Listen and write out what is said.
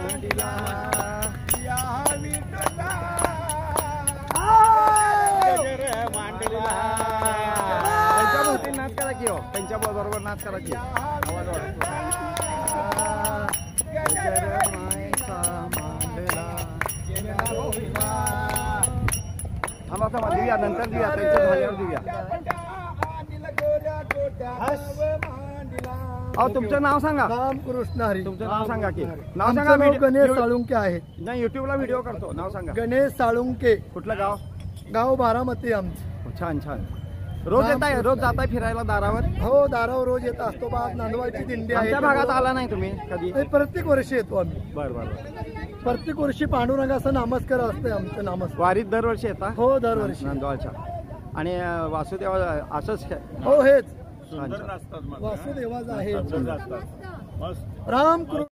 मांडिला या विठ्ठला गजर मांडिला त्यांच्या भोवती नाच करा की हो त्यांच्या बरोबर नाच करा की आवाज वाढतो गजर मायचा मांडला आम्हा देऊया नंतर देऊया त्यांचं झाल्यावर देऊया अहो तुमचं नाव सांगा रामकृष्ण हरी तुमचं नाव सांगा की नाव सांगा गणेश साळुंके आहे नाही युट्यूबला व्हिडिओ करतो नाव सांगा गणेश साळुंके कुठलं गाव गाव बारामती आमचं छान छान रोज येताय रोज जाताय फिरायला दारावर हो दारावर रोज येत असतो बा नांदवाळची दिंडी आहे आमच्या भागात आला नाही तुम्ही कधी प्रत्येक वर्षी येतो आम्ही बरं बरं प्रत्येक वर्षी पांडुरंगाचं नामस्कार असते आमचं नामस्कार वारीत दरवर्षी येता हो दरवर्षी नांदवाळच्या आणि वासुदेव असंच हो हेच छान छान वासुदेवाच आहे रामकृष्ण